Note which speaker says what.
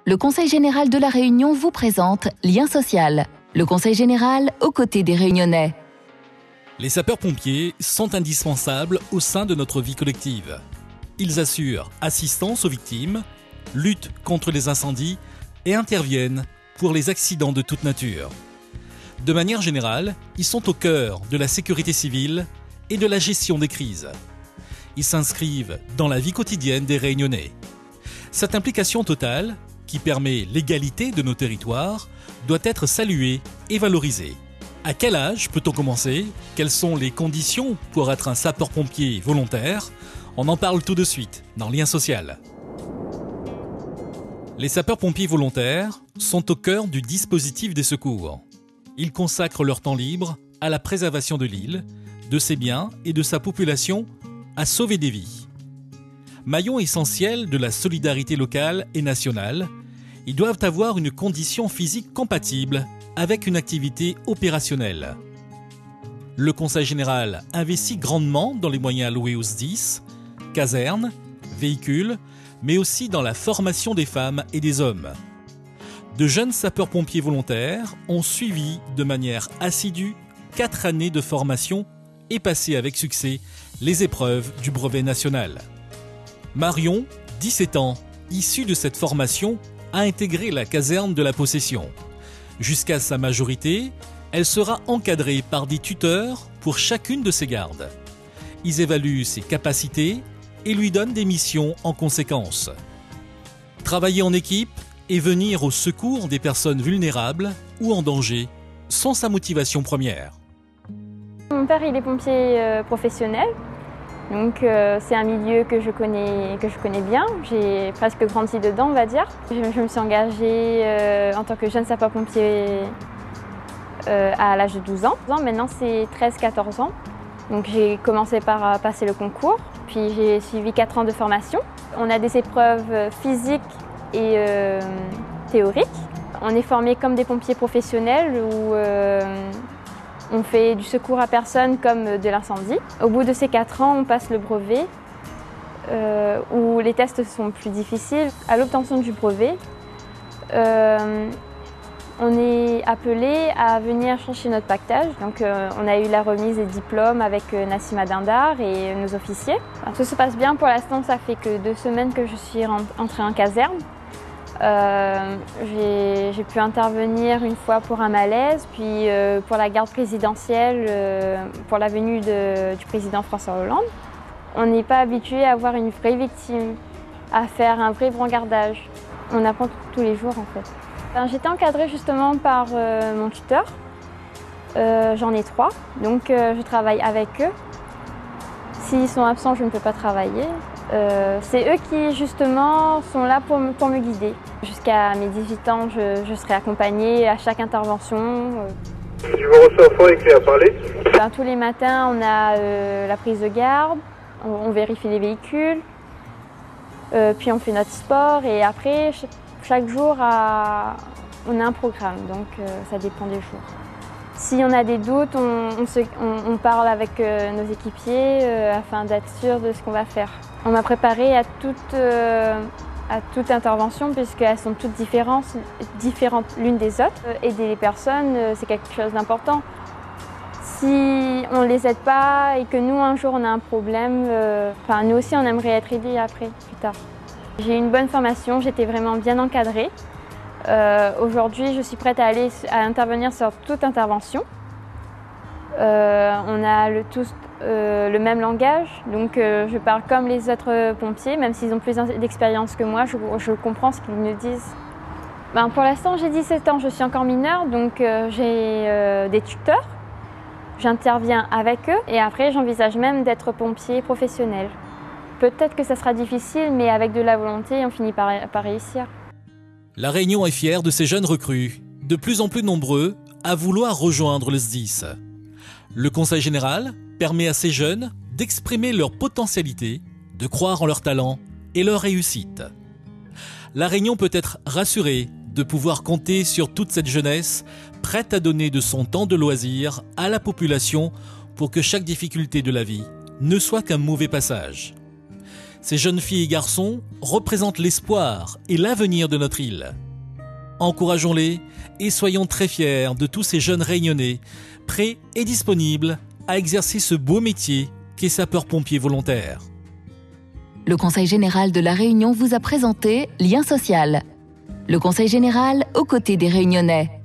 Speaker 1: Le Conseil général de la Réunion vous présente Lien social. Le Conseil général aux côtés des Réunionnais.
Speaker 2: Les sapeurs-pompiers sont indispensables au sein de notre vie collective. Ils assurent assistance aux victimes, luttent contre les incendies et interviennent pour les accidents de toute nature. De manière générale, ils sont au cœur de la sécurité civile et de la gestion des crises. Ils s'inscrivent dans la vie quotidienne des Réunionnais. Cette implication totale, qui permet l'égalité de nos territoires, doit être saluée et valorisée. À quel âge peut-on commencer? Quelles sont les conditions pour être un sapeur-pompier volontaire? On en parle tout de suite dans Lien social. Les sapeurs-pompiers volontaires sont au cœur du dispositif des secours. Ils consacrent leur temps libre à la préservation de l'île, de ses biens et de sa population, à sauver des vies. Maillon essentiel de la solidarité locale et nationale, ils doivent avoir une condition physique compatible avec une activité opérationnelle. Le Conseil général investit grandement dans les moyens alloués aux SDIS, casernes, véhicules, mais aussi dans la formation des femmes et des hommes. De jeunes sapeurs-pompiers volontaires ont suivi de manière assidue 4 années de formation et passé avec succès les épreuves du brevet national. Marion, 17 ans, issue de cette formation, a intégré la caserne de la Possession. Jusqu'à sa majorité, elle sera encadrée par des tuteurs pour chacune de ses gardes. Ils évaluent ses capacités et lui donnent des missions en conséquence. Travailler en équipe et venir au secours des personnes vulnérables ou en danger sont sa motivation première.
Speaker 3: Mon père, il est pompier professionnel. Donc c'est un milieu que je connais bien, j'ai presque grandi dedans on va dire. Je me suis engagée en tant que jeune sapeur-pompier à l'âge de 12 ans. Maintenant c'est 13-14 ans. Donc j'ai commencé par passer le concours, puis j'ai suivi 4 ans de formation. On a des épreuves physiques et théoriques. On est formé comme des pompiers professionnels où on fait du secours à personne comme de l'incendie. Au bout de ces 4 ans, on passe le brevet où les tests sont plus difficiles. À l'obtention du brevet, on est appelé à venir chercher notre pactage. Donc, on a eu la remise des diplômes avec Nassima Dindar et nos officiers. Alors, tout se passe bien pour l'instant, ça fait que 2 semaines que je suis entrée en caserne. J'ai pu intervenir une fois pour un malaise, puis pour la garde présidentielle, pour la venue du président François Hollande. On n'est pas habitué à avoir une vraie victime, à faire un vrai brigandage. On apprend tous les jours en fait. J'étais encadrée justement par mon tuteur. J'en ai 3, donc je travaille avec eux. S'ils sont absents, je ne peux pas travailler. C'est eux qui justement sont là pour me guider. Jusqu'à mes 18 ans, je serai accompagnée à chaque intervention.
Speaker 4: Tu veux recevoir et qui a parlé?
Speaker 3: Tous les matins, on a la prise de garde, on vérifie les véhicules, puis on fait notre sport et après, chaque jour, on a un programme, donc ça dépend des jours. Si on a des doutes, on parle avec nos équipiers afin d'être sûr de ce qu'on va faire. On m'a préparée à toute intervention puisqu'elles sont toutes différentes l'une des autres. Aider les personnes, c'est quelque chose d'important. Si on ne les aide pas et que nous, un jour, on a un problème, nous aussi, on aimerait être aidés après, plus tard. J'ai eu une bonne formation, j'étais vraiment bien encadrée. Aujourd'hui, je suis prête à intervenir sur toute intervention. On a tous le même langage, donc je parle comme les autres pompiers, même s'ils ont plus d'expérience que moi, je comprends ce qu'ils me disent. Pour l'instant, j'ai 17 ans, je suis encore mineure, donc j'ai des tuteurs. J'interviens avec eux et après, j'envisage même d'être pompier professionnel. Peut-être que ça sera difficile, mais avec de la volonté, on finit par réussir.
Speaker 2: La Réunion est fière de ces jeunes recrues, de plus en plus nombreux à vouloir rejoindre le SDIS. Le Conseil général permet à ces jeunes d'exprimer leur potentialité, de croire en leur talent et leur réussite. La Réunion peut être rassurée de pouvoir compter sur toute cette jeunesse prête à donner de son temps de loisir à la population pour que chaque difficulté de la vie ne soit qu'un mauvais passage. Ces jeunes filles et garçons représentent l'espoir et l'avenir de notre île. Encourageons-les et soyons très fiers de tous ces jeunes Réunionnais, prêts et disponibles à exercer ce beau métier qu'est sapeur-pompier volontaire.
Speaker 1: Le Conseil général de La Réunion vous a présenté Lien social. Le Conseil général aux côtés des Réunionnais.